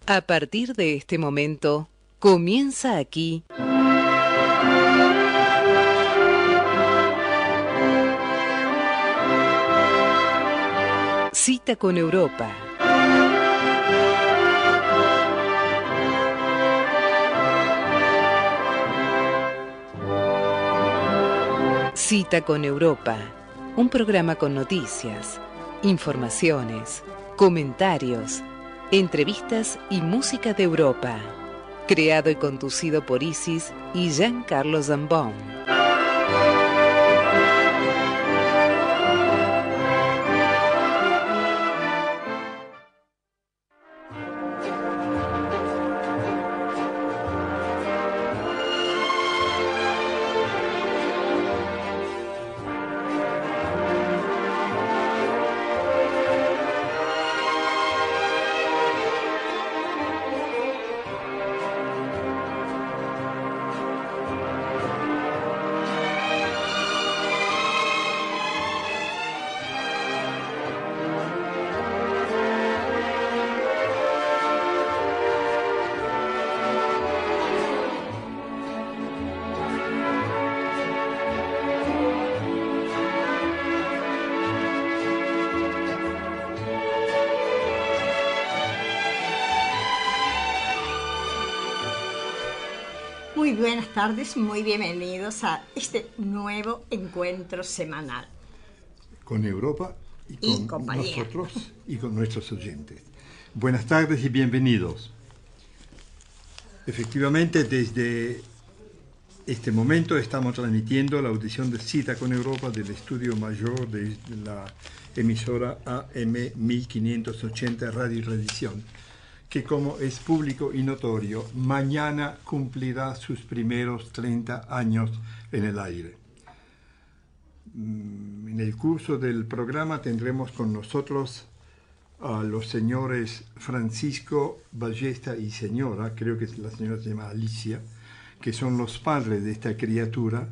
A partir de este momento, comienza aquí Cita con Europa. Cita con Europa, un programa con noticias, informaciones, comentarios, entrevistas y música de Europa. Creado y conducido por Isis y Giancarlo Zambon. Muy buenas tardes, muy bienvenidos a este nuevo encuentro semanal. Con Europa y con nosotros y con nuestros oyentes. Buenas tardes y bienvenidos. Efectivamente, desde este momento estamos transmitiendo la audición de Cita con Europa del estudio mayor de la emisora AM 1580 Radio y Tradición, que como es público y notorio, mañana cumplirá sus primeros 30 años en el aire. En el curso del programa tendremos con nosotros a los señores Francisco Ballesta y señora, creo que la señora se llama Alicia, que son los padres de esta criatura,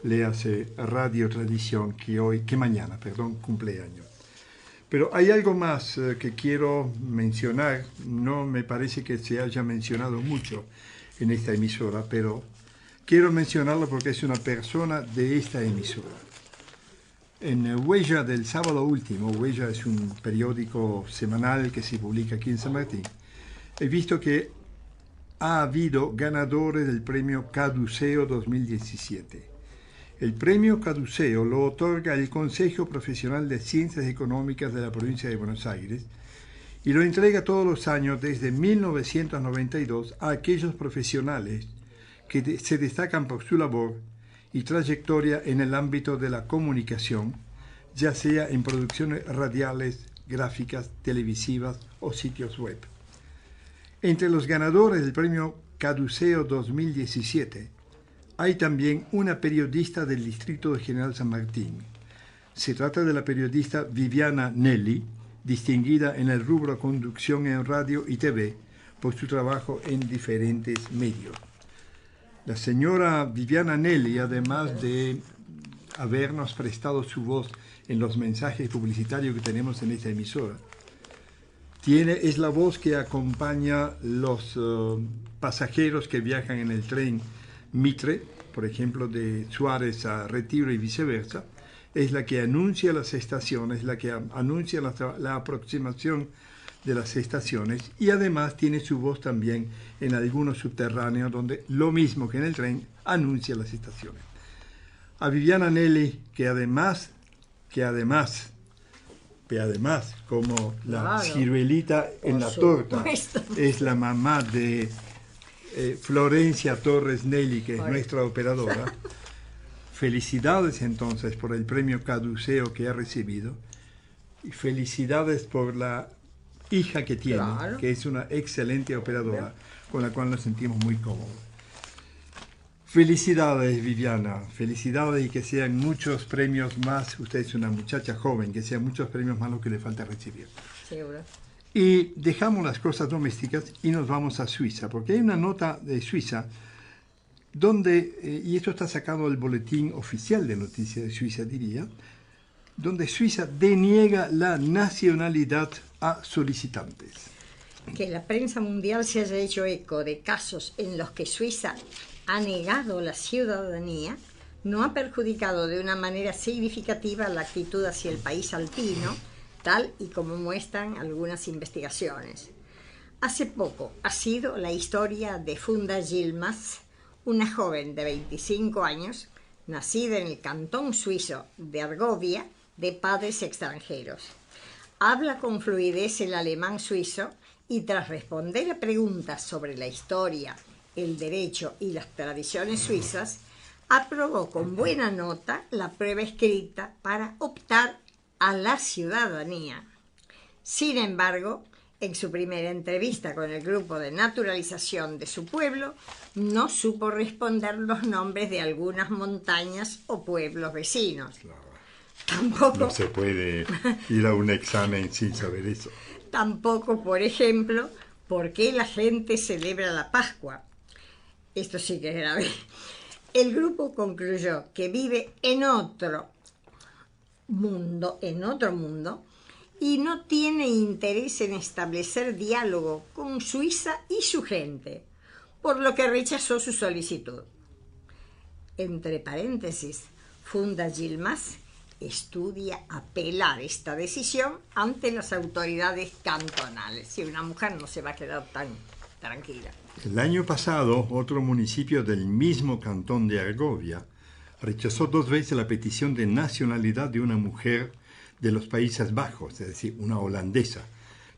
léase Radio Tradición, que mañana cumple años. Pero hay algo más que quiero mencionar, no me parece que se haya mencionado mucho en esta emisora, pero quiero mencionarlo porque es una persona de esta emisora. En Huella del sábado último, Huella es un periódico semanal que se publica aquí en San Martín, he visto que ha habido ganadores del premio Caduceo 2017. El premio Caduceo lo otorga el Consejo Profesional de Ciencias Económicas de la provincia de Buenos Aires y lo entrega todos los años desde 1992 a aquellos profesionales que se destacan por su labor y trayectoria en el ámbito de la comunicación, ya sea en producciones radiales, gráficas, televisivas o sitios web. Entre los ganadores del premio Caduceo 2017 hay también una periodista del distrito de General San Martín. Se trata de la periodista Viviana Nelli, distinguida en el rubro conducción en radio y TV por su trabajo en diferentes medios. La señora Viviana Nelli, además de habernos prestado su voz en los mensajes publicitarios que tenemos en esta emisora, es la voz que acompaña los pasajeros que viajan en el tren Mitre, por ejemplo, de Suárez a Retiro y viceversa. Es la que anuncia las estaciones, la que anuncia la aproximación de las estaciones, y además tiene su voz también en algunos subterráneos donde, lo mismo que en el tren, anuncia las estaciones. A Viviana Nelli, que además, como la ciruelita en la torta, es la mamá de Florencia Torres Nelli, que es nuestra operadora. Felicidades entonces por el premio Caduceo que ha recibido y felicidades por la hija que tiene, que es una excelente operadora con la cual nos sentimos muy cómodos. Felicidades, Viviana, felicidades, y que sean muchos premios más. Usted es una muchacha joven, que sean muchos premios más lo que le falta recibir. Seguro. Y dejamos las cosas domésticas y nos vamos a Suiza, porque hay una nota de Suiza donde, y esto está sacado del boletín oficial de noticias de Suiza, diría, donde Suiza deniega la nacionalidad a solicitantes. que la prensa mundial se haya hecho eco de casos en los que Suiza ha negado la ciudadanía no ha perjudicado de una manera significativa la actitud hacia el país alpino, tal y como muestran algunas investigaciones. Hace poco ha sido la historia de Funda Yilmaz, una joven de 25 años, nacida en el cantón suizo de Argovia, de padres extranjeros. Habla con fluidez el alemán suizo y tras responder a preguntas sobre la historia, el derecho y las tradiciones suizas, aprobó con buena nota la prueba escrita para optar a la ciudadanía. Sin embargo, en su primera entrevista con el grupo de naturalización de su pueblo, no supo responder los nombres de algunas montañas o pueblos vecinos. Claro. Tampoco, No se puede ir a un examen sin saber eso. Tampoco, por ejemplo, por qué la gente celebra la Pascua. Esto sí que es grave. El grupo concluyó que vive en otro mundo, y no tiene interés en establecer diálogo con Suiza y su gente, por lo que rechazó su solicitud. Entre paréntesis, Funda Yilmaz estudia apelar esta decisión ante las autoridades cantonales. Si una mujer no se va a quedar tan tranquila. El año pasado, otro municipio del mismo cantón de Argovia rechazó 2 veces la petición de nacionalidad de una mujer de los Países Bajos, es decir, una holandesa,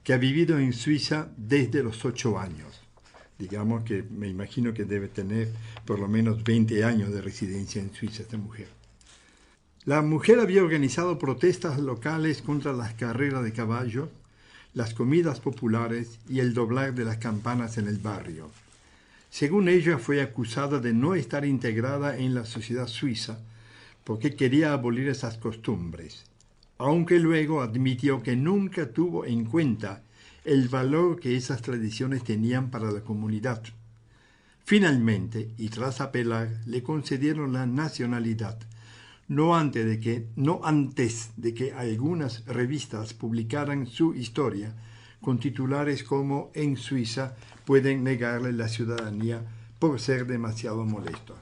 que ha vivido en Suiza desde los 8 años. Digamos que me imagino que debe tener por lo menos 20 años de residencia en Suiza esta mujer. La mujer había organizado protestas locales contra las carreras de caballos, las comidas populares y el doblar de las campanas en el barrio. Según ella, fue acusada de no estar integrada en la sociedad suiza porque quería abolir esas costumbres, aunque luego admitió que nunca tuvo en cuenta el valor que esas tradiciones tenían para la comunidad. Finalmente, y tras apelar, le concedieron la nacionalidad, no antes de que algunas revistas publicaran su historia, con titulares como «En Suiza pueden negarle la ciudadanía por ser demasiado molesto».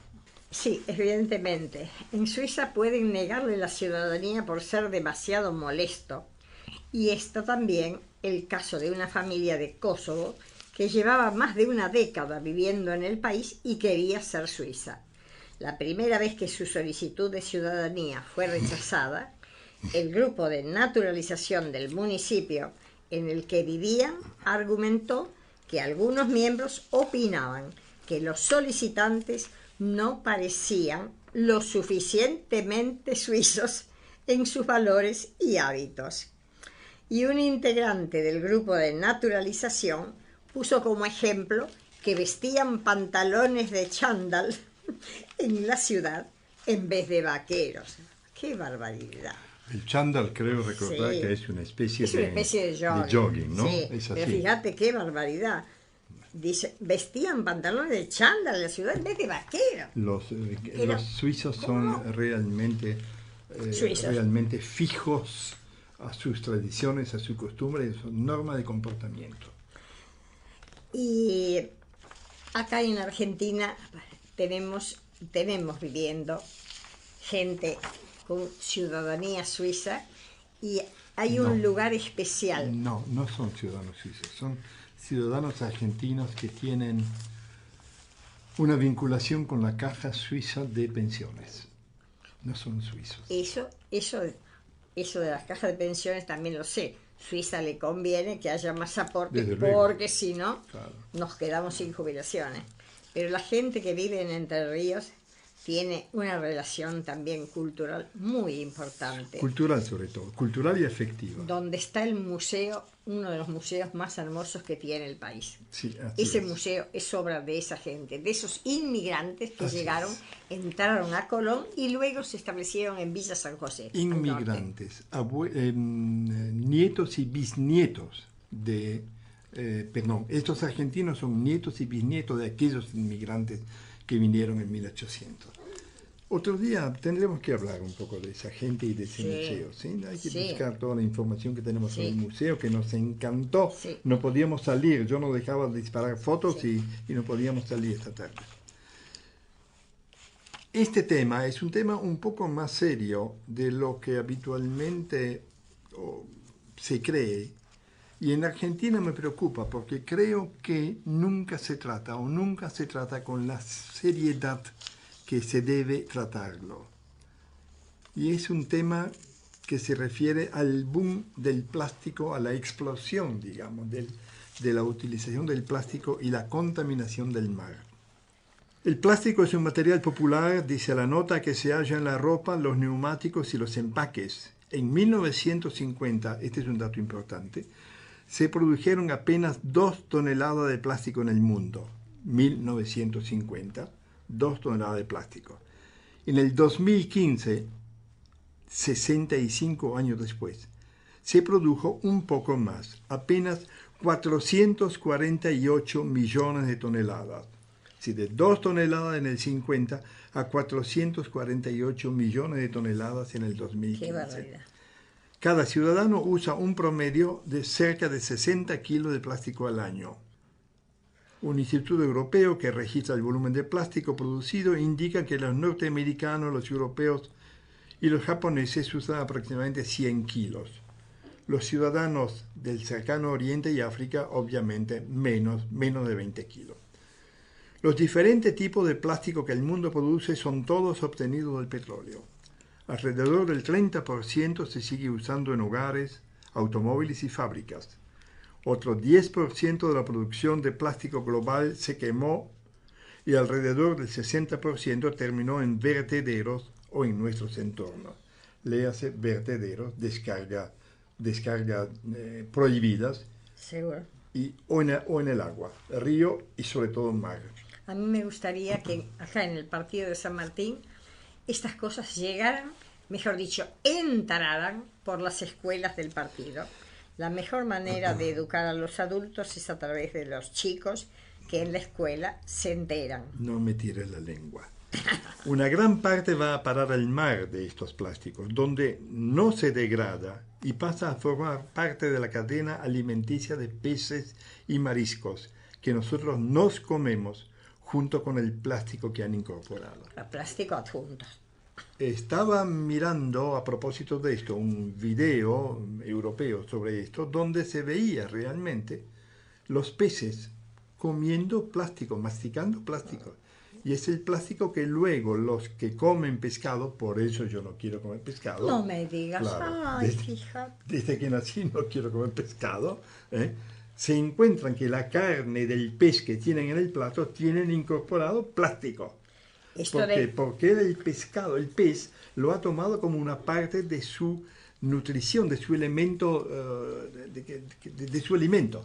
Sí, evidentemente. En Suiza pueden negarle la ciudadanía por ser demasiado molesto. Y está también el caso de una familia de Kosovo que llevaba más de una década viviendo en el país y quería ser suiza. La primera vez que su solicitud de ciudadanía fue rechazada, el grupo de naturalización del municipio en el que vivían argumentó que algunos miembros opinaban que los solicitantes no parecían lo suficientemente suizos en sus valores y hábitos. Y un integrante del grupo de naturalización puso como ejemplo que vestían pantalones de chándal en la ciudad en vez de vaqueros. ¡Qué barbaridad! El chándal, creo recordar, Sí. que es una especie, de jogging, ¿no? Sí, Es pero así. fíjate qué barbaridad. Dice, vestían pantalones de chándal en la ciudad en vez de vaqueros. Los suizos son realmente fijos a sus tradiciones, a sus costumbres, a sus normas de comportamiento. Y acá en Argentina tenemos viviendo gente con ciudadanía suiza y hay un lugar especial. No son ciudadanos suizos, son ciudadanos argentinos que tienen una vinculación con la Caja Suiza de Pensiones. No son suizos. Eso de las cajas de pensiones también lo sé. Suiza le conviene que haya más aportes porque si no, claro, nos quedamos sin jubilaciones. Pero la gente que vive en Entre Ríos tiene una relación también cultural muy importante. Cultural sobre todo, cultural y afectiva. Donde está el museo, uno de los museos más hermosos que tiene el país. Sí, Ese museo es obra de esa gente, de esos inmigrantes que llegaron, entraron a Colón y luego se establecieron en Villa San José. Inmigrantes, nietos y bisnietos de... estos argentinos son nietos y bisnietos de aquellos inmigrantes que vinieron en 1800. Otro día tendremos que hablar un poco de esa gente y de ese Sí, museo, ¿sí? Hay que sí, buscar toda la información que tenemos sobre el sí, museo, que nos encantó. sí, No podíamos salir, yo no dejaba de disparar fotos sí. y no podíamos salir esta tarde. Este tema es un tema un poco más serio de lo que habitualmente se cree. Y en Argentina me preocupa porque creo que nunca se trata con la seriedad que se debe tratarlo. Y es un tema que se refiere al boom del plástico, a la explosión, digamos, de la utilización del plástico y la contaminación del mar. El plástico es un material popular, dice la nota, que se halla en la ropa, los neumáticos y los empaques. En 1950, este es un dato importante, se produjeron apenas 2 toneladas de plástico en el mundo. 1950, 2 toneladas de plástico. En el 2015, 65 años después, se produjo un poco más, apenas 448 millones de toneladas. Sí, de 2 toneladas en el 50 a 448 millones de toneladas en el 2015. Qué barbaridad. Cada ciudadano usa un promedio de cerca de 60 kilos de plástico al año. Un instituto europeo que registra el volumen de plástico producido indica que los norteamericanos, los europeos y los japoneses usan aproximadamente 100 kilos. Los ciudadanos del cercano Oriente y África, obviamente, menos de 20 kilos. Los diferentes tipos de plástico que el mundo produce son todos obtenidos del petróleo. Alrededor del 30% se sigue usando en hogares, automóviles y fábricas. Otro 10% de la producción de plástico global se quemó y alrededor del 60% terminó en vertederos o en nuestros entornos. Léase vertederos, descargas prohibidas, Seguro. o en el agua, río y sobre todo mar. A mí me gustaría que acá en el partido de San Martín estas cosas llegaran, mejor dicho, entraran por las escuelas del partido. La mejor manera de educar a los adultos es a través de los chicos que en la escuela se enteran. No me tires la lengua. Una gran parte va a parar al mar de estos plásticos, donde no se degrada y pasa a formar parte de la cadena alimenticia de peces y mariscos que nosotros nos comemos junto con el plástico que han incorporado. El plástico adjunto. Estaba mirando a propósito de esto un video europeo sobre esto, donde se veía realmente los peces comiendo plástico, masticando plástico. Y es el plástico que luego los que comen pescado, por eso yo no quiero comer pescado. No me digas, Claro, ay, fíjate. desde que nací no quiero comer pescado, se encuentran que la carne del pez que tienen en el plato tienen incorporado plástico. Porque el pescado, el pez, lo ha tomado como una parte de su nutrición, de su elemento, de su alimento.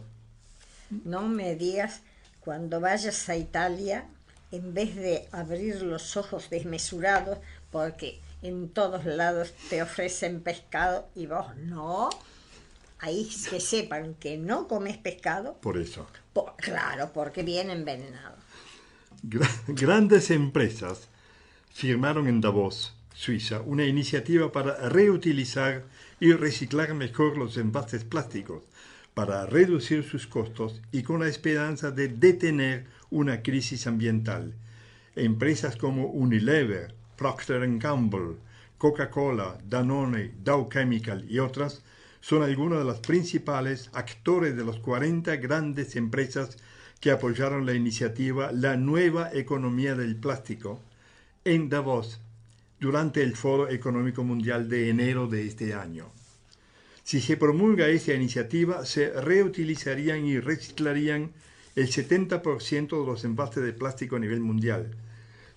No me digas, cuando vayas a Italia, en vez de abrir los ojos desmesurados, porque en todos lados te ofrecen pescado y vos no, ahí que sepan que no comes pescado. Por eso. Claro, porque viene envenenado. Grandes empresas firmaron en Davos, Suiza, una iniciativa para reutilizar y reciclar mejor los envases plásticos, para reducir sus costos y con la esperanza de detener una crisis ambiental. Empresas como Unilever, Procter & Gamble, Coca-Cola, Danone, Dow Chemical y otras son algunos de los principales actores de las 40 grandes empresas que apoyaron la iniciativa La Nueva Economía del Plástico en Davos durante el Foro Económico Mundial de enero de este año. Si se promulga esta iniciativa, se reutilizarían y reciclarían el 70% de los envases de plástico a nivel mundial,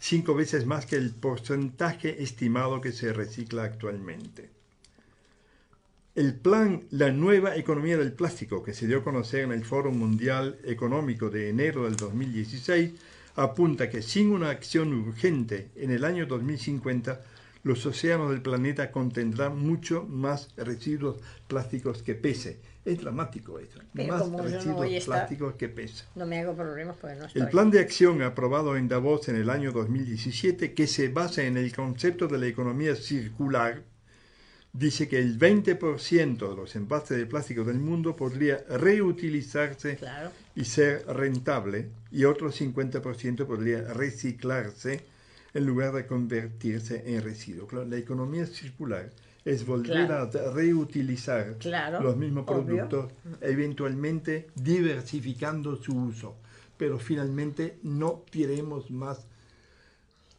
5 veces más que el porcentaje estimado que se recicla actualmente. El plan La Nueva Economía del Plástico, que se dio a conocer en el Foro Mundial Económico de enero del 2016, apunta que sin una acción urgente en el año 2050, los océanos del planeta contendrán mucho más residuos plásticos que peces. Es dramático esto. Pero Más como yo no residuos voy a estar, plásticos que peces. no me hago problemas porque no estoy. El plan de acción aprobado en Davos en el año 2017, que se basa en el concepto de la economía circular, dice que el 20% de los envases de plástico del mundo podría reutilizarse Claro. y ser rentable, y otro 50% podría reciclarse en lugar de convertirse en residuo. Claro, la economía circular es volver a reutilizar los mismos productos, eventualmente diversificando su uso. Pero finalmente no tiremos más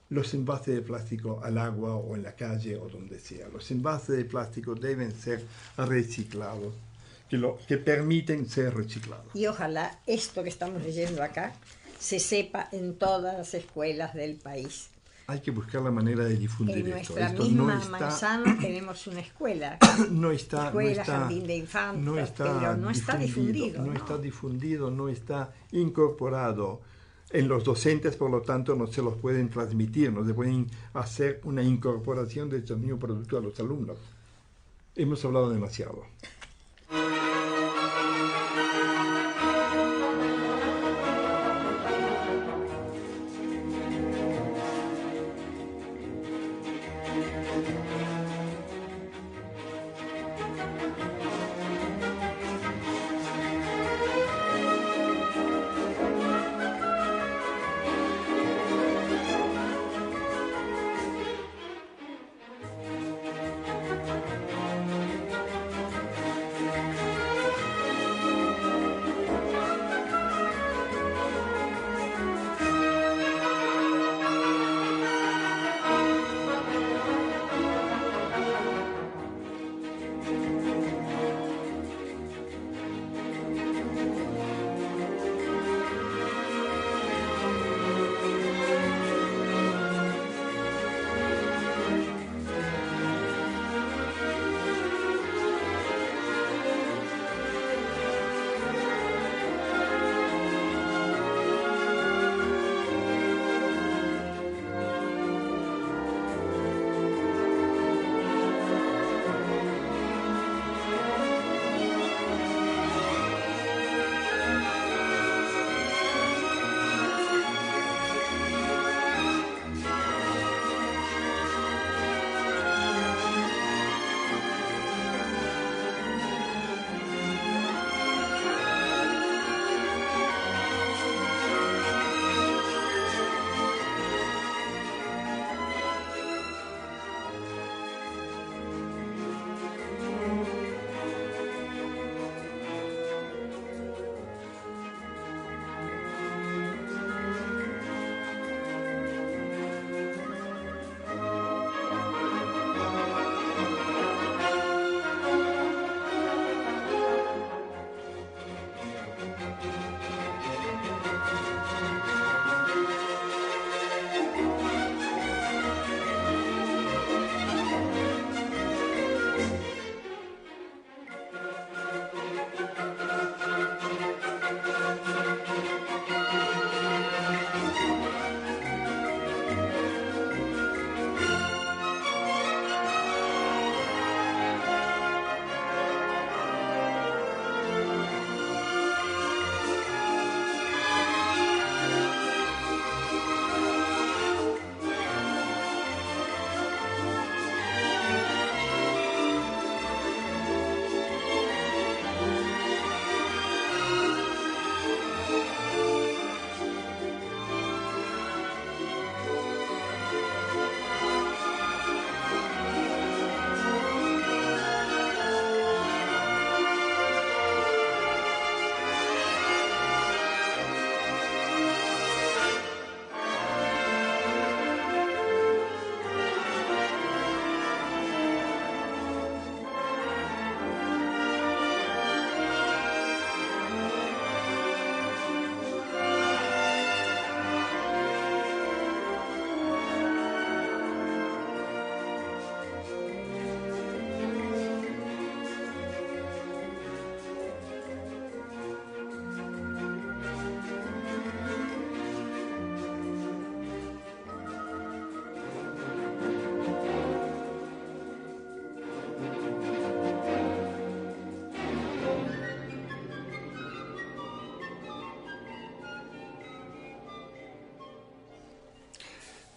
los envases de plástico al agua o en la calle o donde sea. Los envases de plástico deben ser reciclados, que permiten ser reciclados. Y ojalá esto que estamos leyendo acá se sepa en todas las escuelas del país. Hay que buscar la manera de difundir en esto. nuestra Esto misma no está, Manzano tenemos una escuela. escuela, jardín de infantes, pero no está difundido. No está difundido, no está incorporado en los docentes, por lo tanto no se los pueden transmitir, no se pueden hacer una incorporación de estos mismos productos a los alumnos. Hemos hablado demasiado.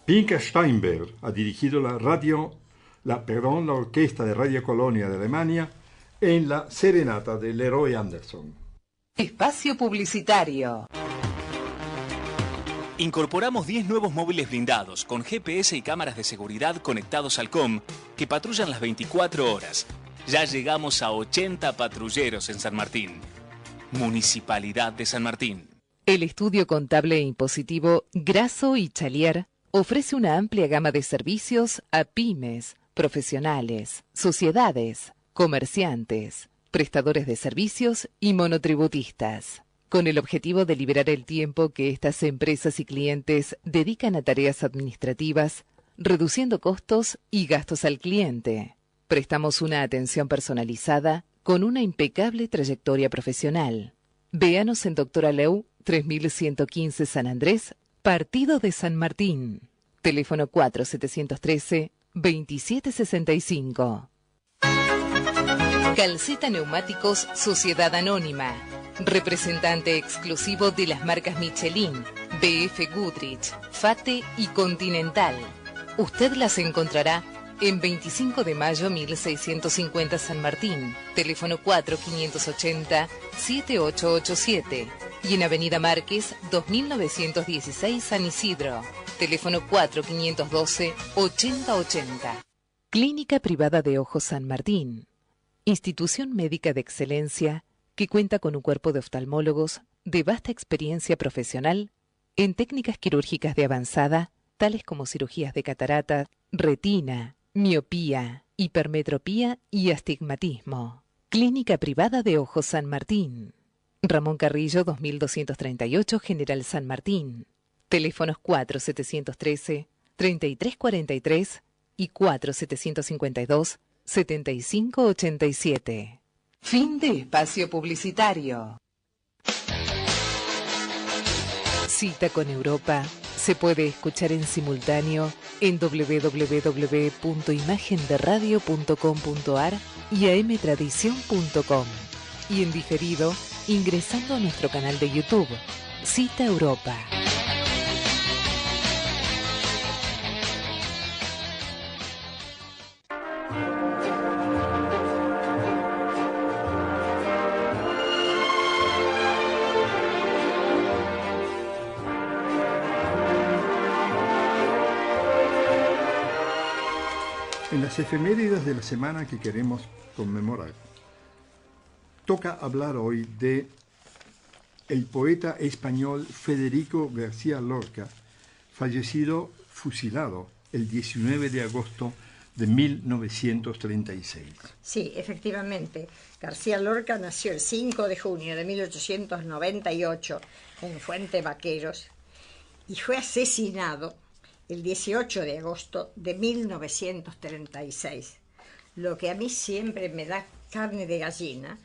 Pinka Steinberg ha dirigido la orquesta de Radio Colonia de Alemania en la Serenata de Leroy Anderson. Espacio publicitario. Incorporamos 10 nuevos móviles blindados con GPS y cámaras de seguridad conectados al COM que patrullan las 24 horas. Ya llegamos a 80 patrulleros en San Martín. Municipalidad de San Martín. El estudio contable e impositivo Grasso y Chalier ofrece una amplia gama de servicios a pymes, profesionales, sociedades, comerciantes, prestadores de servicios y monotributistas, con el objetivo de liberar el tiempo que estas empresas y clientes dedican a tareas administrativas, reduciendo costos y gastos al cliente. Prestamos una atención personalizada con una impecable trayectoria profesional. Véanos en Dr. Aleu, 3115 San Andrés, Partido de San Martín. Teléfono 4713-2765. Calceta Neumáticos Sociedad Anónima. Representante exclusivo de las marcas Michelin, BF Goodrich, Fate y Continental. Usted las encontrará en 25 de mayo 1650 San Martín, teléfono 4580-7887 y en Avenida Márquez 2916 San Isidro, teléfono 4512-8080. Clínica Privada de Ojos San Martín, institución médica de excelencia que cuenta con un cuerpo de oftalmólogos de vasta experiencia profesional en técnicas quirúrgicas de avanzada, tales como cirugías de catarata, retina, miopía, hipermetropía y astigmatismo. Clínica Privada de Ojos San Martín. Ramón Carrillo 2238 General San Martín. Teléfonos 4713-3343 y 4752-7587. Fin de espacio publicitario. Cita con Europa se puede escuchar en simultáneo en www.imagenderadio.com.ar y amtradición.com y en diferido ingresando a nuestro canal de YouTube, Cita Europa. En las efemérides de la semana que queremos conmemorar, toca hablar hoy de el poeta español Federico García Lorca, fallecido, fusilado, el 19 de agosto de 1936. Sí, efectivamente. García Lorca nació el 5 de junio de 1898 en Fuente Vaqueros y fue asesinado el 18 de agosto de 1936. Lo que a mí siempre me da carne de gallina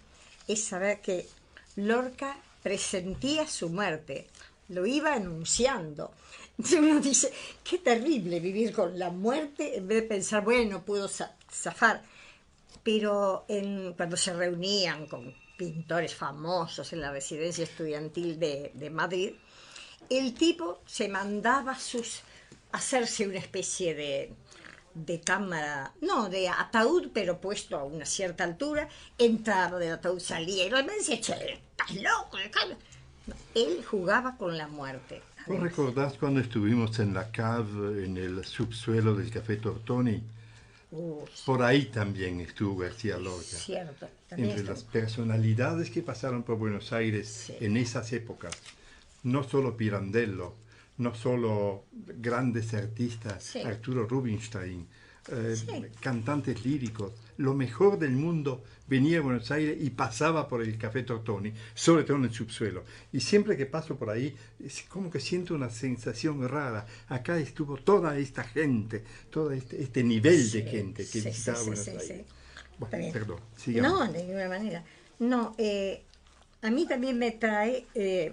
es saber que Lorca presentía su muerte, lo iba anunciando. Entonces uno dice, qué terrible vivir con la muerte en vez de pensar, bueno, puedo zafar. Pero cuando se reunían con pintores famosos en la residencia estudiantil de Madrid, el tipo se mandaba hacerse una especie de cámara, no, de ataúd, pero puesto a una cierta altura, entraba del ataúd, salía, y me decía, che, estás loco. No, él jugaba con la muerte. ¿Vos recordás cuando estuvimos en la cave, en el subsuelo del Café Tortoni? Por ahí también estuvo García Lorca. Cierto. Entre las personalidades que pasaron por Buenos Aires sí, en esas épocas, no solo Pirandello, no solo grandes artistas, sí, Arturo Rubinstein, sí, cantantes líricos, lo mejor del mundo venía a Buenos Aires y pasaba por el Café Tortoni, sobre todo en el subsuelo. Y siempre que paso por ahí, es como que siento una sensación rara. Acá estuvo toda esta gente, todo este nivel de gente que visitaba Buenos Aires. Sí. Bueno, perdón, sigamos. No, de ninguna manera. No, a mí también me trae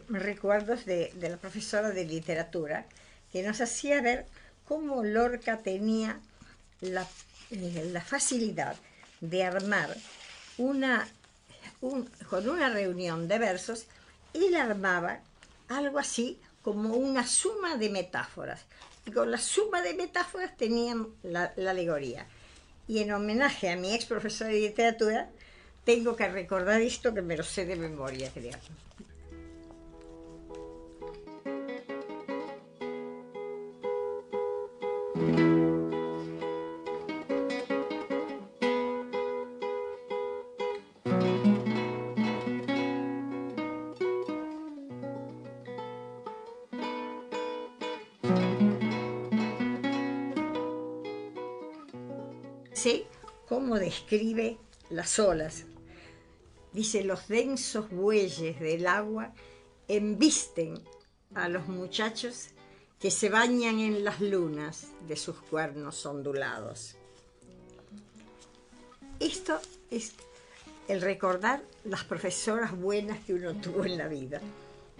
recuerdos de la profesora de literatura que nos hacía ver cómo Lorca tenía la facilidad de armar con una reunión de versos. Él armaba algo así como una suma de metáforas. y con la suma de metáforas tenían la alegoría. Y en homenaje a mi ex profesora de literatura, tengo que recordar esto que me lo sé de memoria, creo. Sé cómo describe las olas. Dice, los densos bueyes del agua embisten a los muchachos que se bañan en las lunas de sus cuernos ondulados. Esto es el recordar las profesoras buenas que uno tuvo en la vida.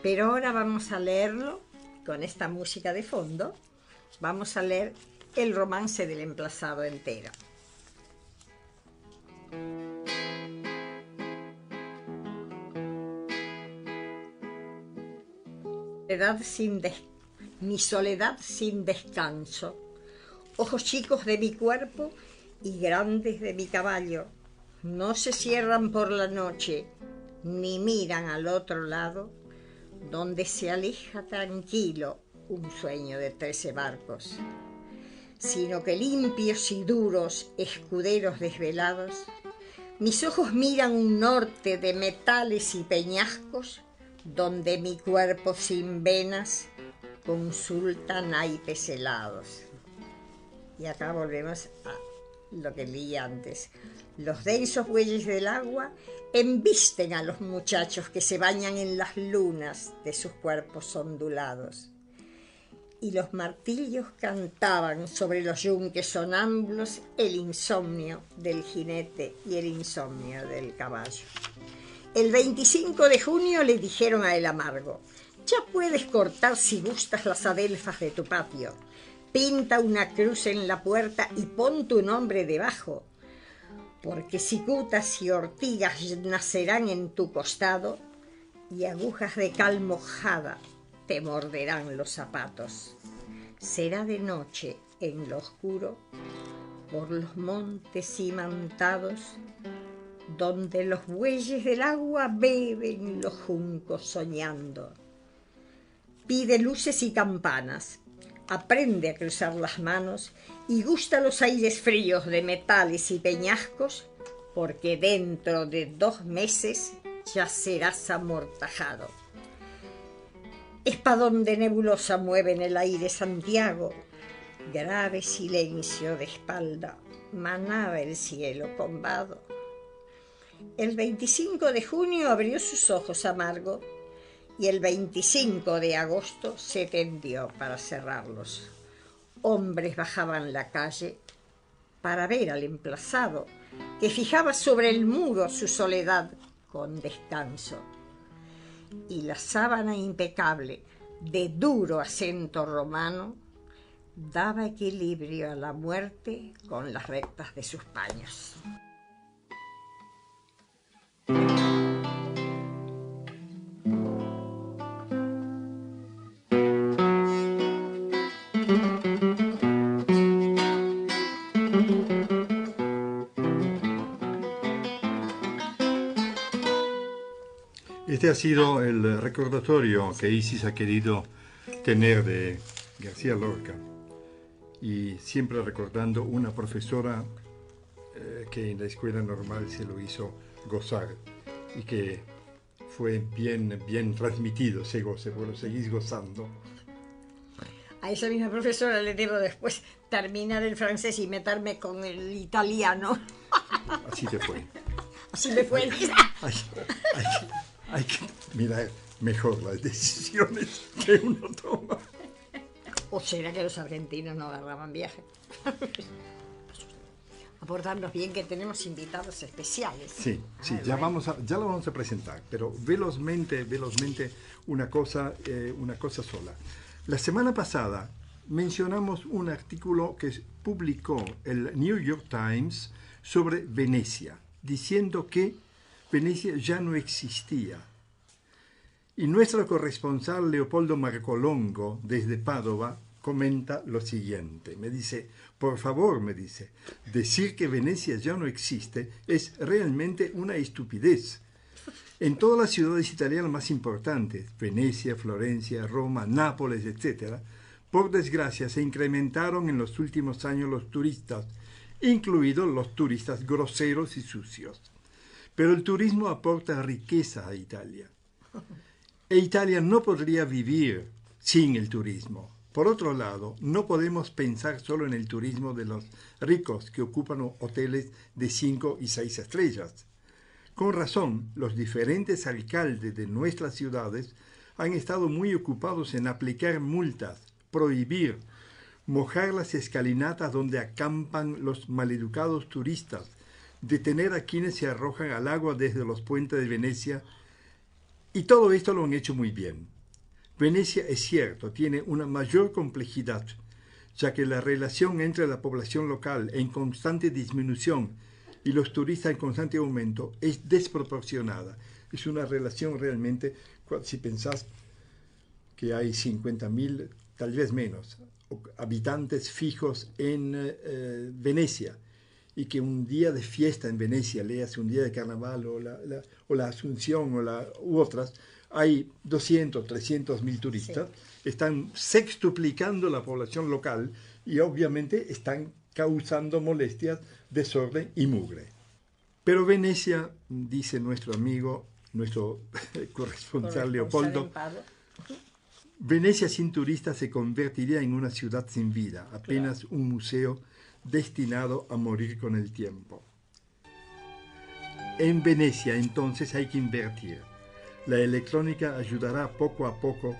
Pero ahora vamos a leerlo con esta música de fondo. Vamos a leer el romance del emplazado entero. Mi soledad sin descanso, ojos chicos de mi cuerpo y grandes de mi caballo, no se cierran por la noche, ni miran al otro lado, donde se aleja tranquilo un sueño de 13 barcos, sino que limpios y duros escuderos desvelados, mis ojos miran un norte de metales y peñascos, donde mi cuerpo sin venas consulta naipes helados. Y acá volvemos a lo que leí antes. Los densos bueyes del agua embisten a los muchachos que se bañan en las lunas de sus cuerpos ondulados. Y los martillos cantaban sobre los yunques sonámbulos el insomnio del jinete y el insomnio del caballo. El 25 de junio le dijeron a El Amargo, ya puedes cortar si gustas las adelfas de tu patio. Pinta una cruz en la puerta y pon tu nombre debajo, porque cicutas y ortigas nacerán en tu costado y agujas de cal mojada te morderán los zapatos. Será de noche en lo oscuro, por los montes imantados, donde los bueyes del agua beben los juncos soñando. Pide luces y campanas, aprende a cruzar las manos y gusta los aires fríos de metales y peñascos, porque dentro de 2 meses ya serás amortajado. Espadón de nebulosa mueve en el aire Santiago, grave silencio de espalda manaba el cielo combado. El 25 de junio abrió sus ojos Amargo y el 25 de agosto se tendió para cerrarlos. Hombres bajaban la calle para ver al emplazado que fijaba sobre el muro su soledad con descanso. Y la sábana impecable de duro acento romano daba equilibrio a la muerte con las rectas de sus paños. Este ha sido el recordatorio que Isis ha querido tener de García Lorca, y siempre recordando una profesora que en la escuela normal se lo hizo gozar y que fue bien transmitido, se goce, vos lo seguís gozando. A esa misma profesora le debo después terminar el francés y meterme con el italiano. Así te fue. Así me fue. Hay que mirar mejor las decisiones que uno toma. ¿O será que los argentinos no agarraban viaje? Abordarnos bien que tenemos invitados especiales. Sí, ya lo vamos a presentar, pero velozmente una cosa sola. La semana pasada mencionamos un artículo que publicó el New York Times sobre Venecia, diciendo que Venecia ya no existía. Y nuestro corresponsal Leopoldo Marcolongo, desde Padova, comenta lo siguiente. Me dice, por favor, me dice, decir que Venecia ya no existe es realmente una estupidez. En todas las ciudades italianas más importantes, Venecia, Florencia, Roma, Nápoles, etc., por desgracia se incrementaron en los últimos años los turistas, incluidos los turistas groseros y sucios. Pero el turismo aporta riqueza a Italia. E Italia no podría vivir sin el turismo. Por otro lado, no podemos pensar solo en el turismo de los ricos que ocupan hoteles de 5 y 6 estrellas. Con razón, los diferentes alcaldes de nuestras ciudades han estado muy ocupados en aplicar multas, prohibir, mojar las escalinatas donde acampan los maleducados turistas, detener a quienes se arrojan al agua desde los puentes de Venecia, y todo esto lo han hecho muy bien. Venecia, es cierto, tiene una mayor complejidad, ya que la relación entre la población local en constante disminución y los turistas en constante aumento es desproporcionada. Es una relación realmente, si pensás que hay 50.000, tal vez menos, habitantes fijos en Venecia, y que un día de fiesta en Venecia, leas un día de carnaval o la Asunción u otras, hay 200, 300.000 turistas, sí. Están sextuplicando la población local y obviamente están causando molestias, desorden y mugre. Pero Venecia, dice nuestro amigo, nuestro corresponsal Leopoldo, Venecia sin turistas se convertiría en una ciudad sin vida, apenas claro. Un museo destinado a morir con el tiempo. En Venecia entonces hay que invertir. La electrónica ayudará poco a poco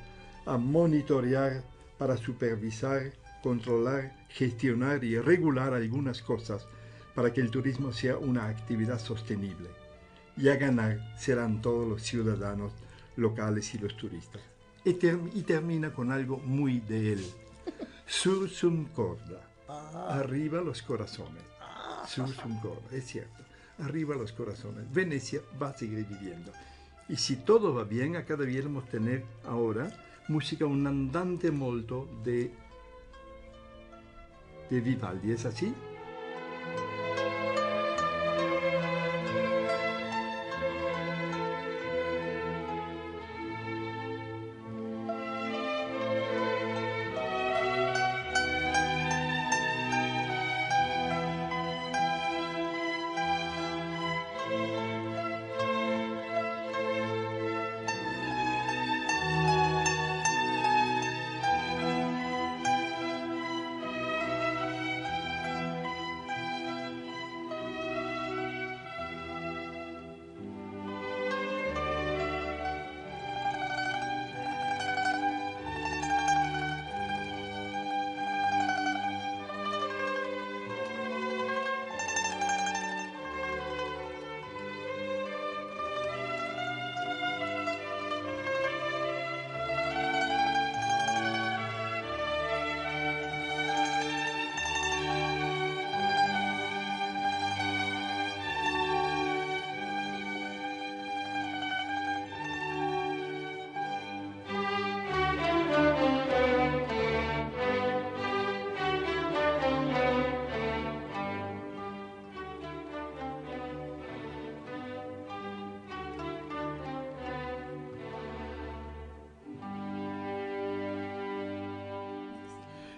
a monitorear para supervisar, controlar, gestionar y regular algunas cosas para que el turismo sea una actividad sostenible. Y a ganar serán todos los ciudadanos locales y los turistas. Y termina con algo muy de él. Sursum corda. Arriba los corazones. Sursum corda, es cierto. Arriba los corazones. Venecia va a seguir viviendo. Y si todo va bien, acá debiéramos tener ahora música un andante molto de Vivaldi. ¿Es así?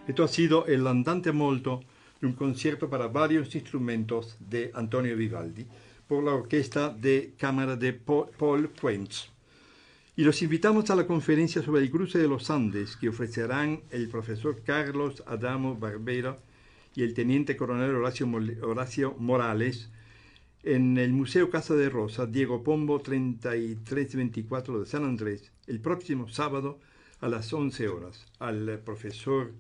Esto ha sido el andante molto de un concierto para varios instrumentos de Antonio Vivaldi por la orquesta de cámara de Paul Fuentes. Y los invitamos a la conferencia sobre el cruce de los Andes que ofrecerán el profesor Carlos Adamo Barbera y el teniente coronel Horacio Morales en el Museo Casa de Rosa, Diego Pombo 3324 de San Andrés, el próximo sábado a las 11 horas. Al profesor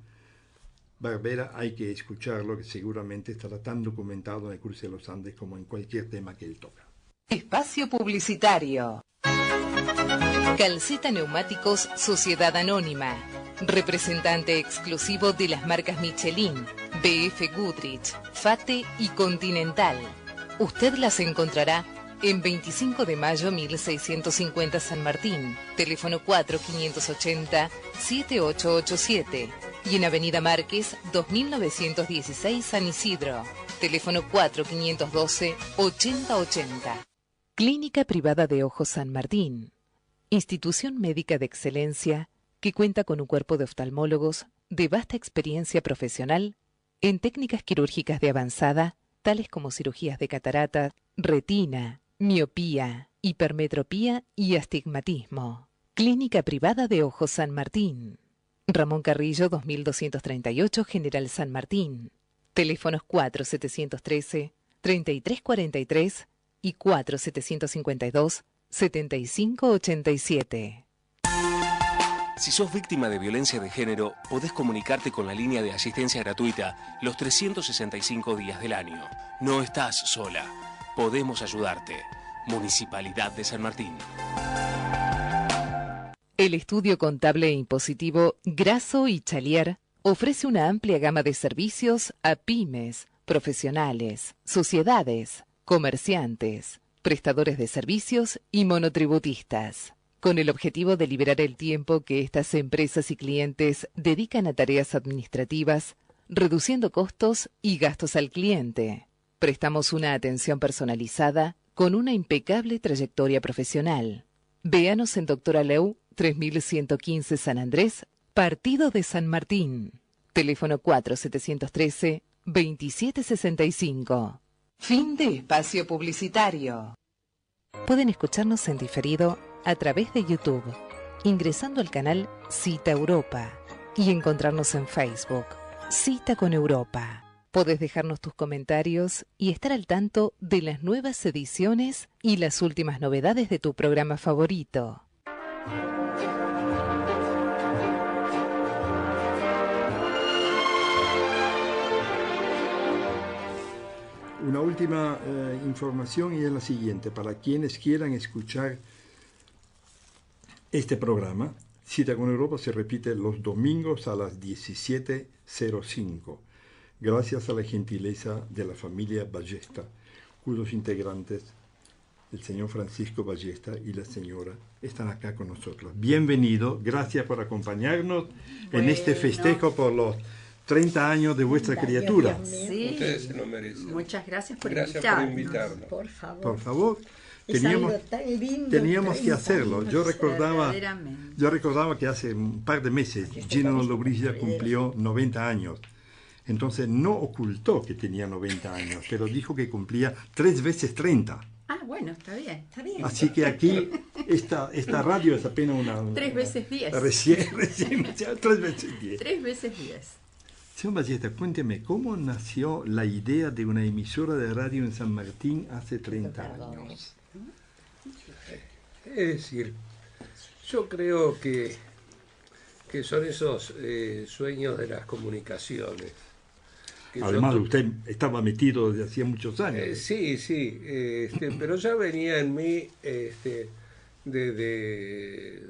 Barbera hay que escucharlo, que seguramente estará tan documentado en el cruce de los Andes como en cualquier tema que él toca. Espacio publicitario. Calceta Neumáticos Sociedad Anónima. Representante exclusivo de las marcas Michelin, BF Goodrich, Fate y Continental. Usted las encontrará en 25 de mayo 1650 San Martín. Teléfono 4580-7887. y en Avenida Márquez, 2916 San Isidro. Teléfono 4512-8080. Clínica Privada de Ojos San Martín. Institución médica de excelencia que cuenta con un cuerpo de oftalmólogos de vasta experiencia profesional en técnicas quirúrgicas de avanzada, tales como cirugías de catarata, retina, miopía, hipermetropía y astigmatismo. Clínica Privada de Ojos San Martín. Ramón Carrillo, 2238, General San Martín. Teléfonos 4713-3343 y 4752-7587. Si sos víctima de violencia de género, podés comunicarte con la línea de asistencia gratuita los 365 días del año. No estás sola. Podemos ayudarte. Municipalidad de San Martín. El estudio contable e impositivo Grasso y Chalier ofrece una amplia gama de servicios a pymes, profesionales, sociedades, comerciantes, prestadores de servicios y monotributistas, con el objetivo de liberar el tiempo que estas empresas y clientes dedican a tareas administrativas, reduciendo costos y gastos al cliente. Prestamos una atención personalizada con una impecable trayectoria profesional. Véanos en Doctor Aleu, 3115 San Andrés, Partido de San Martín. Teléfono 4713-2765. Fin de espacio publicitario. Pueden escucharnos en diferido a través de YouTube, ingresando al canal Cita Europa y encontrarnos en Facebook, Cita con Europa. Podés dejarnos tus comentarios y estar al tanto de las nuevas ediciones y las últimas novedades de tu programa favorito. Una última información y es la siguiente. Para quienes quieran escuchar este programa, Cita con Europa se repite los domingos a las 17:05. Gracias a la gentileza de la familia Ballesta, cuyos integrantes, el señor Francisco Ballesta y la señora, están acá con nosotros. Bienvenido, gracias por acompañarnos en este festejo por los 30 años de vuestra criatura. Sí. Ustedes se lo merecen. Muchas gracias por invitarnos. Por favor. Por favor. Es algo tan lindo, Teníamos que 30 hacerlo. años, Yo recordaba verdaderamente. que hace un par de meses Gino Lollobrigida cumplió 90 años. Entonces no ocultó que tenía 90 años, pero dijo que cumplía 3 veces 30. Ah, bueno, está bien. Está bien. Así que aquí esta radio es apenas una... 3 veces 10. Recién, 3 veces 10. 3 veces 10. Señor Ballesta, cuénteme, ¿cómo nació la idea de una emisora de radio en San Martín hace 30 años? Es decir, yo creo que son esos sueños de las comunicaciones. Además, usted estaba metido desde hacía muchos años. Sí, pero ya venía en mí desde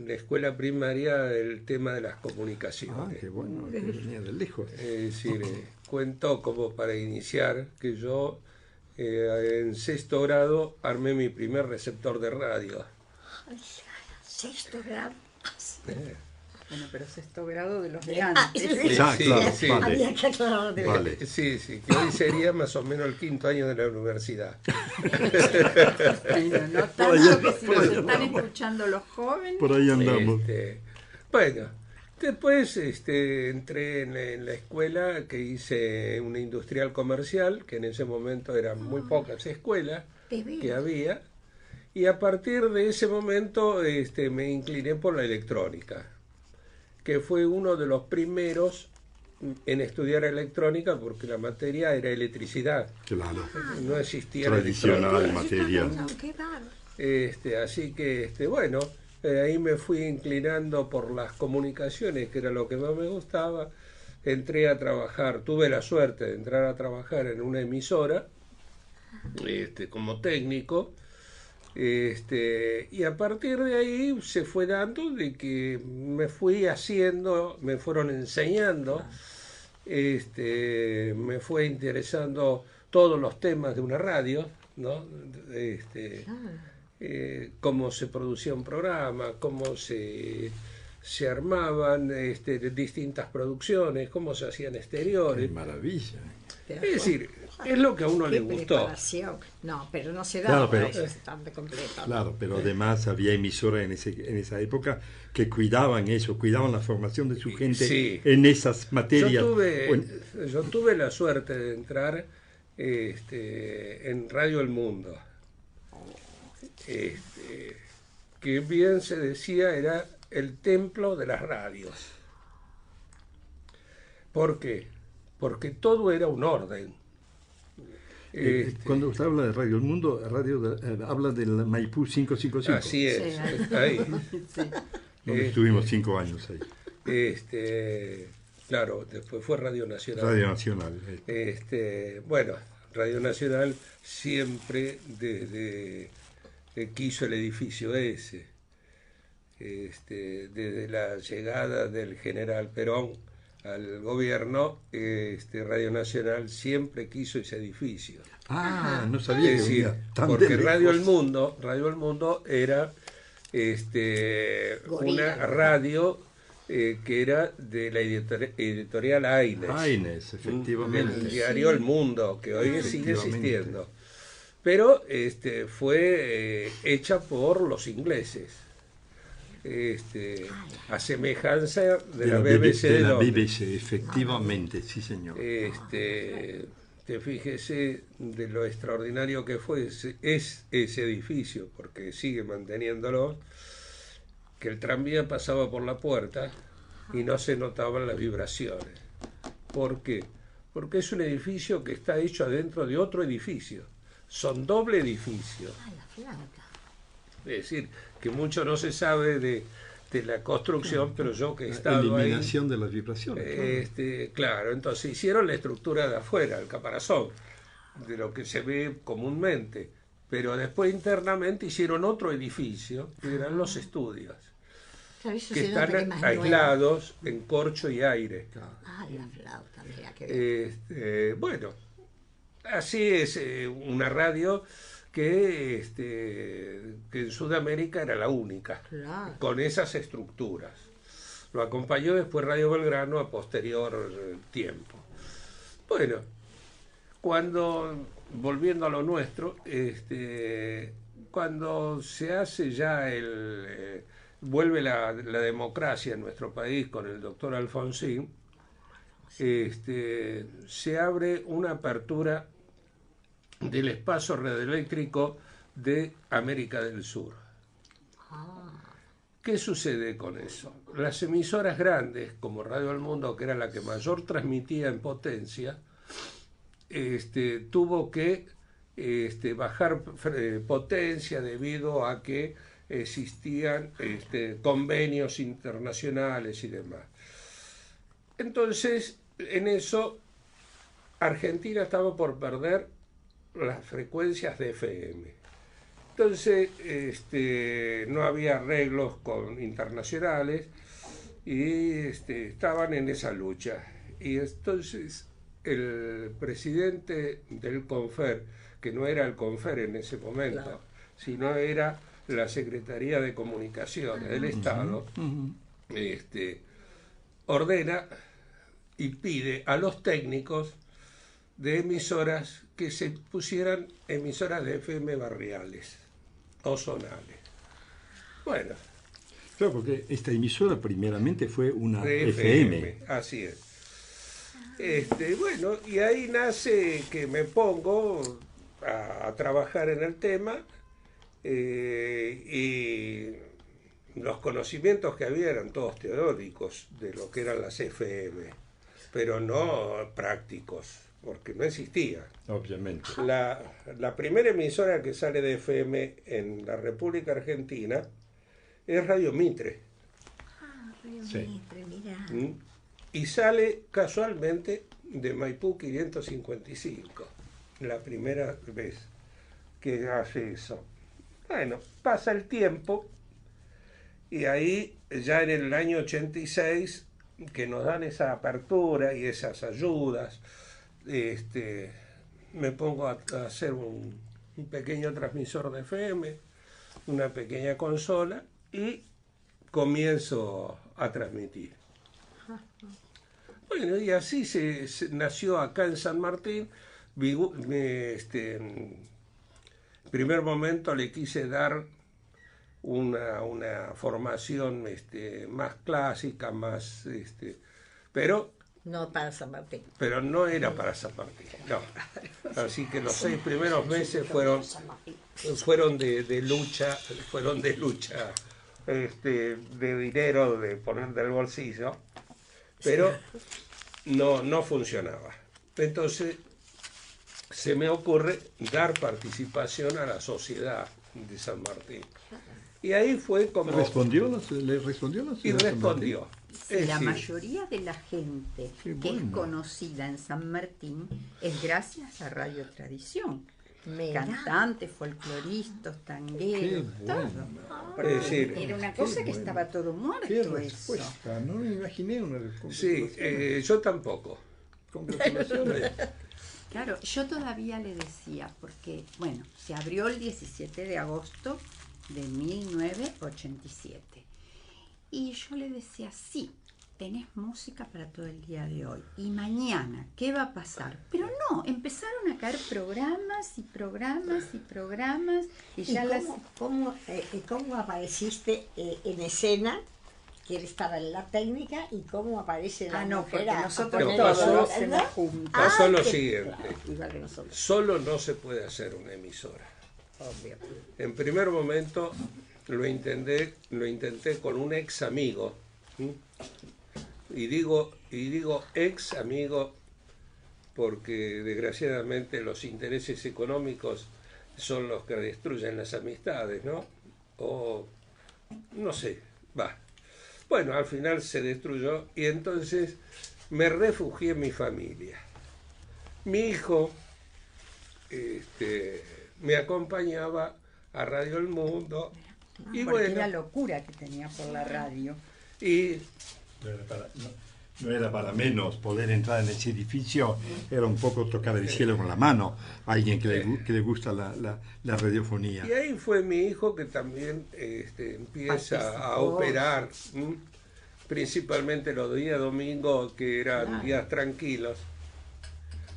la escuela primaria el tema de las comunicaciones. Qué bueno, que venía de lejos. Es decir, cuento como para iniciar que yo en 6º grado armé mi primer receptor de radio. Ay, 6º grado. Bueno, pero 6º grado de los de antes. Sí. Había que aclarar de Vale. Sí, que hoy sería más o menos el 5º año de la universidad. Bueno, no tanto que si nos están escuchando los jóvenes. Por ahí andamos. Bueno, después entré en la escuela que hice una industrial comercial, que en ese momento eran muy pocas escuelas que había, y a partir de ese momento me incliné por la electrónica, que fue uno de los primeros en estudiar electrónica porque la materia era electricidad. Claro. No existía Tradicional materia. No, qué bárbaro. Así que, bueno, ahí me fui inclinando por las comunicaciones, que era lo que más me gustaba. Entré a trabajar, tuve la suerte de entrar a trabajar en una emisora como técnico. Y a partir de ahí se fue dando de que me fueron enseñando, me fue interesando todos los temas de una radio, ¿no? Cómo se producía un programa, cómo se se armaban distintas producciones, cómo se hacían exteriores. ¡Qué maravilla! Es decir, es lo que a uno le gustó. Preparación. No, pero no se da Claro, pero- eso tan de completo. Claro, pero además había emisoras en esa época que cuidaban eso, cuidaban la formación de su gente Sí. en esas materias. Yo tuve la suerte de entrar en Radio El Mundo. Que bien se decía era el templo de las radios. ¿Por qué? Porque todo era un orden. Cuando usted habla de Radio El Mundo, habla del Maipú 555. Así es, Sí. ahí. Donde estuvimos 5 años ahí. Claro, después fue Radio Nacional. Radio Nacional. Bueno, Radio Nacional siempre desde quiso el edificio ese. Desde la llegada del general Perón al gobierno, Radio Nacional siempre quiso ese edificio. Ah, no sabía Es que decir, venía tan porque de Radio El lejos. Mundo era Gorila. una radio que era de la editorial Aines. Aines, efectivamente. Del diario El Mundo, que hoy sigue Efectivamente. existiendo. Pero fue hecha por los ingleses. A semejanza de la BBC de la Londres. BBC, efectivamente, sí señor. Te fíjese de lo extraordinario que fue es ese edificio, porque sigue manteniéndolo, que el tranvía pasaba por la puerta y no se notaban las vibraciones. ¿Por qué? Porque es un edificio que está hecho adentro de otro edificio. Son doble edificio. La flauta. Es decir, que mucho no se sabe de la construcción, pero yo que he estado ahí... Eliminación de las vibraciones. Claro, entonces hicieron la estructura de afuera, el caparazón, de lo que se ve comúnmente, pero después internamente hicieron otro edificio, que eran los estudios, Claro, eso que se nota que es están más aislados en corcho y aire. nueva. La flauta, mira que bien. Bueno, así es una radio que en Sudamérica era la única, Claro. con esas estructuras. Lo acompañó después Radio Belgrano a posterior tiempo. Bueno, volviendo a lo nuestro, cuando se hace ya vuelve la democracia en nuestro país con el doctor Alfonsín, se abre una apertura del espacio radioeléctrico de América del Sur. ¿Qué sucede con eso? Las emisoras grandes, como Radio El Mundo, que era la que mayor transmitía en potencia, tuvo que bajar potencia debido a que existían convenios internacionales y demás. Entonces, en eso, Argentina estaba por perder las frecuencias de FM. Entonces, no había arreglos internacionales y estaban en esa lucha. Y entonces el presidente del CONFER, que no era el CONFER en ese momento, Claro. sino era la Secretaría de Comunicaciones del Estado, ordena y pide a los técnicos de emisoras que se pusieran emisoras de FM barriales o zonales. Bueno, Claro, porque esta emisora primeramente fue una de FM. así es. Bueno, y ahí nace que me pongo a trabajar en el tema y los conocimientos que había eran todos teóricos de lo que eran las FM, pero no prácticos, porque no existía. Obviamente. La primera emisora que sale de FM en la República Argentina es Radio Mitre. Radio Sí. Mitre, mirá. ¿Mm? Y sale casualmente de Maipú 555, la primera vez que hace eso. Bueno, pasa el tiempo y ahí ya en el año 86 que nos dan esa apertura y esas ayudas, me pongo a hacer un pequeño transmisor de FM, una pequeña consola y comienzo a transmitir. Bueno, y así se nació acá en San Martín. En primer momento le quise dar una formación más clásica, más pero No para San Martín. pero no era para San Martín, no. Así que los 6 primeros meses fueron de lucha, de dinero, de poner del bolsillo, pero no funcionaba. Entonces se me ocurre dar participación a la sociedad de San Martín. Y ahí fue como... ¿Le respondió la ciudad Y de San respondió. Sí, Es la decir, mayoría de la gente Qué que es bueno. conocida en San Martín es gracias a Radio Tradición. Mirá. Cantantes, folcloristas, Qué tangueros, todo. bueno. Porque Es decir, era una qué cosa que bueno. estaba todo muerto Qué eso. respuesta, no me imaginé una respuesta. sí, yo tampoco. Congratulaciones. Claro, yo todavía le decía, porque, bueno, se abrió el 17 de agosto de 1987. Y yo le decía, sí, tenés música para todo el día de hoy. Y mañana, ¿qué va a pasar? Pero no, empezaron a caer programas y programas y programas. Y ya ¿Cómo apareciste en escena? Que él estaba en la técnica y cómo aparece la no, mujer porque a nosotros poner todos la- hacemos juntos. Pasó lo qué- siguiente. claro, igual que nosotros, Solo no se puede hacer una emisora. obvio. En primer momento lo intenté con un ex amigo. ¿Sí? Y digo ex amigo porque desgraciadamente los intereses económicos son los que destruyen las amistades, ¿no? O no sé, va. Bueno, al final se destruyó y entonces me refugié en mi familia. Mi hijo me acompañaba a Radio El Mundo y Porque bueno, la locura que tenía por la radio. y No era para menos poder entrar en ese edificio, era un poco tocar el cielo con la mano a alguien que le gusta la radiofonía. Y ahí fue mi hijo que también empieza a Participó. operar, principalmente los días domingos, que eran Claro. días tranquilos.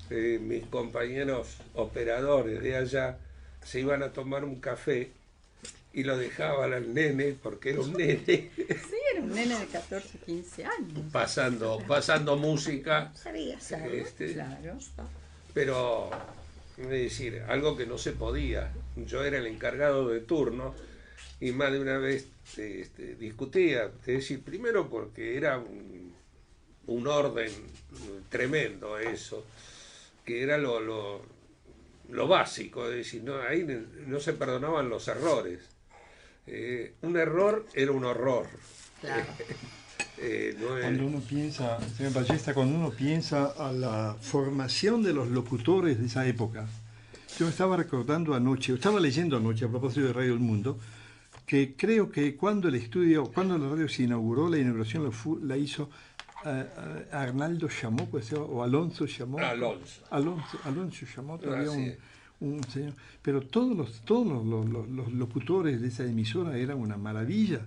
Mis compañeros operadores de allá se iban a tomar un café y lo dejaban al nene, porque era un nene, Sí, era un nene de 14, 15 años. pasando música. Sabía, Claro. Pero, es decir, algo que no se podía. Yo era el encargado de turno y más de una vez discutía. Es decir, primero porque era un orden tremendo eso, que era lo básico. Es decir, no, ahí no se perdonaban los errores. Un error era un horror. Claro. No es- Cuando uno piensa, señor Ballesta, cuando uno piensa a la formación de los locutores de esa época, yo estaba recordando anoche, estaba leyendo anoche a propósito de Radio El Mundo, que creo que cuando la radio se inauguró, la inauguración la hizo Arnaldo Chamot, puede ser, o Alonso Chamot. Alonso Chamot, había sí. un señor. Pero todos los locutores de esa emisora eran una maravilla.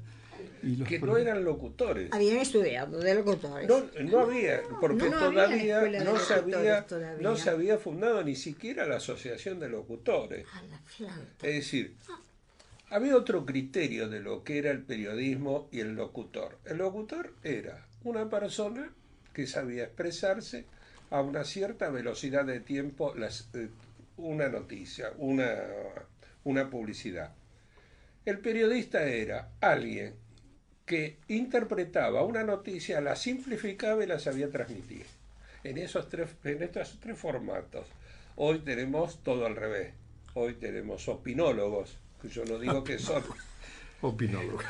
Y que no eran locutores. Habían estudiado de locutores. No había, porque No había todavía escuela de no locutores todavía. no se había fundado ni siquiera la Asociación de Locutores. A la flauta. Es decir, había otro criterio de lo que era el periodismo y el locutor. El locutor era una persona que sabía expresarse a una cierta velocidad de tiempo, una noticia, una publicidad. El periodista era alguien que interpretaba una noticia, la simplificaba y la sabía transmitir. En estos tres formatos. Hoy tenemos todo al revés. Hoy tenemos opinólogos, que yo no digo que son opinólogos,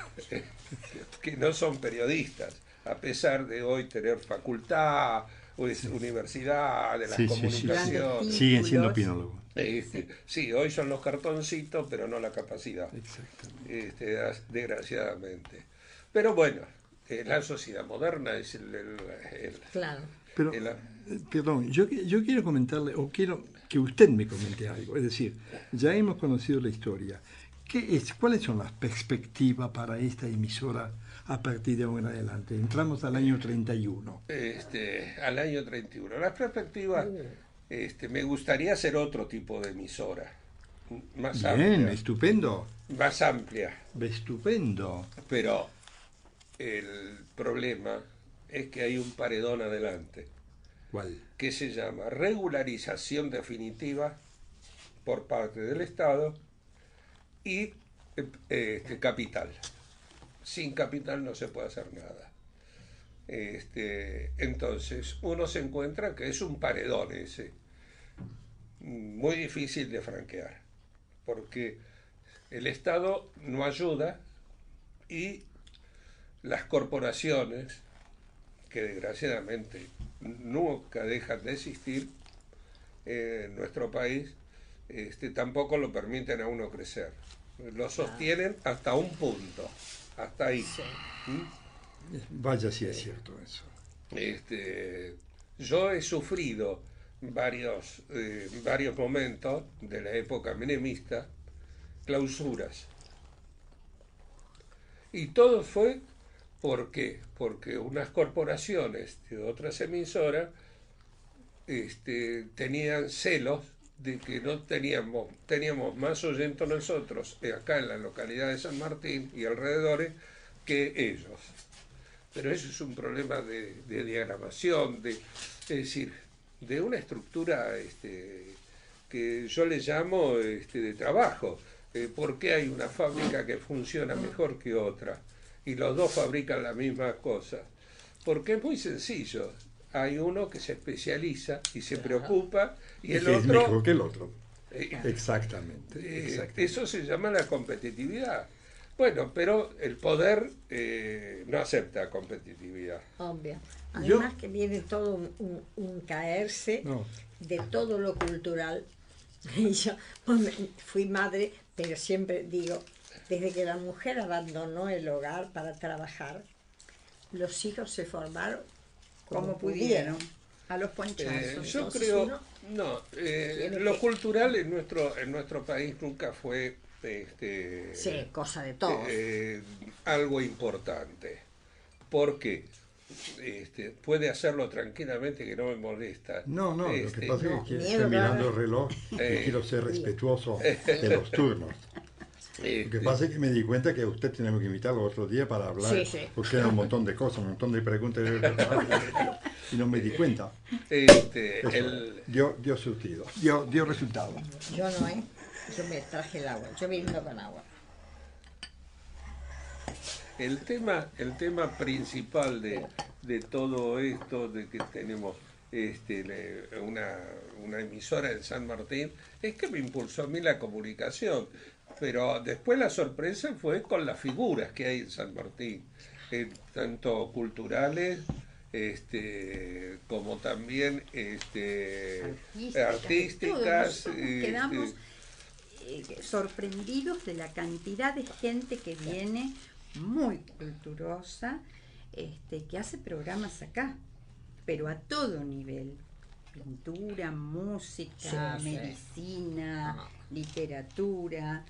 que no son periodistas, a pesar de hoy tener facultad, universidad, de las comunicaciones. Siguen siendo opinólogos. Sí, hoy son los cartoncitos, pero no la capacidad. Exactamente. Desgraciadamente. Pero bueno, la sociedad moderna es Claro. Pero, perdón, yo quiero comentarle, o quiero que usted me comente algo. Es decir, ya hemos conocido la historia. ¿Cuáles son las perspectivas para esta emisora a partir de ahora en adelante? Entramos al año 31. Al año 31. Las perspectivas, me gustaría hacer otro tipo de emisora. Más Bien, amplia. estupendo. Más amplia. Estupendo. Pero el problema es que hay un paredón adelante. ¿Cuál? Que se llama regularización definitiva por parte del Estado y capital. Sin capital no se puede hacer nada. Entonces uno se encuentra que es un paredón ese, muy difícil de franquear, porque el Estado no ayuda y las corporaciones, que desgraciadamente nunca dejan de existir en nuestro país, tampoco lo permiten a uno crecer. Lo sostienen hasta un punto, hasta ahí. Sí. Vaya si es cierto eso. Yo he sufrido varios momentos de la época menemista, clausuras. Y todo fue, ¿por qué? Porque unas corporaciones de otras emisoras tenían celos de que no teníamos más oyentes nosotros acá en la localidad de San Martín y alrededores que ellos. Pero eso es un problema de diagramación, es decir, de una estructura que yo le llamo de trabajo. ¿Por qué hay una fábrica que funciona mejor que otra? Y los dos fabrican la misma cosa. Porque es muy sencillo. Hay uno que se especializa y se preocupa y el otro... es mejor que el otro. Exactamente. Eso se llama la competitividad. Bueno, pero el poder no acepta competitividad. Obvio. Además que viene todo un caerse de todo lo cultural. Y yo fui madre, pero siempre digo, desde que la mujer abandonó el hogar para trabajar, los hijos se formaron como pudieron. A los ponchazos. Yo creo, lo cultural en nuestro país nunca fue cosa de todo. Algo importante. ¿Por qué? Puede hacerlo tranquilamente, que no me molesta. No, lo que pasa es que estoy mirando el reloj y quiero ser respetuoso de los turnos. Lo que pasa es que me di cuenta que usted tenemos que invitarlo otro día para hablar, porque era un montón de cosas, un montón de preguntas y no me di cuenta. Dio surtido, dio resultado. Yo no, yo me traje el agua, yo vino con agua. El tema principal de todo esto, de que tenemos una emisora en San Martín, es que me impulsó a mí la comunicación. Pero después la sorpresa fue con las figuras que hay en San Martín, tanto culturales como también artísticas. Quedamos sorprendidos de la cantidad de gente que viene muy culturosa, que hace programas acá, pero a todo nivel. Pintura, música, medicina, literatura.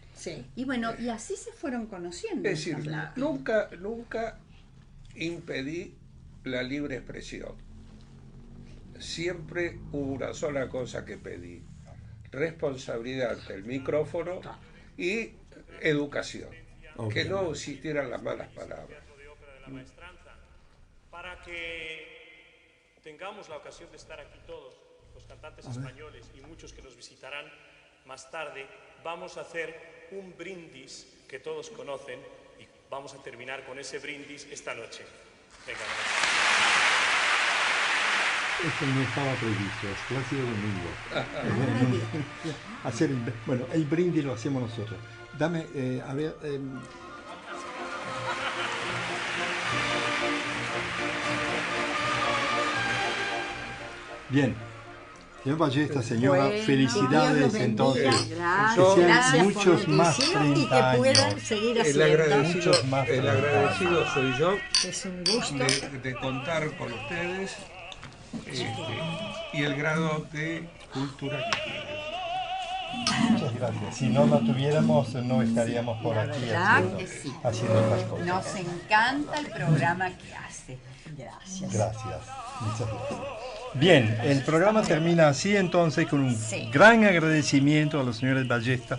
Y bueno, y así se fueron conociendo. Es decir, nunca impedí la libre expresión. Siempre hubo una sola cosa que pedí: responsabilidad ante el micrófono y educación. Que no existieran las malas palabras. Para que tengamos la ocasión de estar aquí todos, los cantantes españoles y muchos que nos visitarán más tarde, vamos a hacer un brindis que todos conocen y vamos a terminar con ese brindis esta noche. Venga, Esto no estaba previsto, esto ha sido domingo. Bueno, el brindis lo hacemos nosotros. Dame, a ver... Bien, señor Ballesta, señora, felicidades entonces. Gracias muchos por más 30 y que puedan años. seguir El haciendo. agradecido soy yo Es un gusto. de contar con ustedes y el grado de cultura que tienen. gracias. Si no lo tuviéramos, no estaríamos por aquí haciendo otras cosas. Nos encanta el programa que hace. Gracias. Gracias, muchas gracias. Bien, el programa termina así entonces con un gran agradecimiento a los señores Ballesta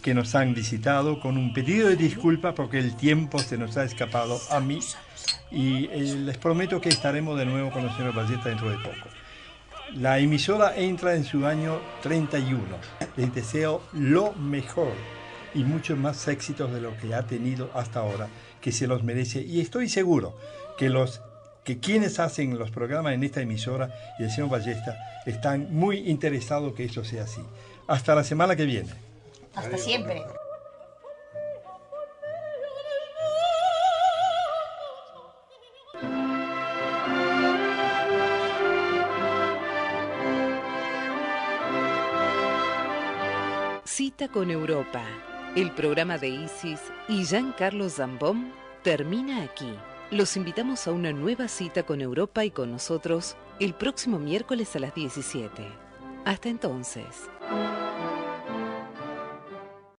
que nos han visitado, con un pedido de disculpas porque el tiempo se nos ha escapado a mí y les prometo que estaremos de nuevo con los señores Ballesta dentro de poco. La emisora entra en su año 31. Les deseo lo mejor y muchos más éxitos de lo que ha tenido hasta ahora, que se los merece. Y estoy seguro que quienes hacen los programas en esta emisora y el señor Ballesta están muy interesados que eso sea así. Hasta la semana que viene. Hasta siempre. Cita con Europa, el programa de Isis y Giancarlo Zambon termina aquí. Los invitamos a una nueva cita con Europa y con nosotros el próximo miércoles a las 17. Hasta entonces.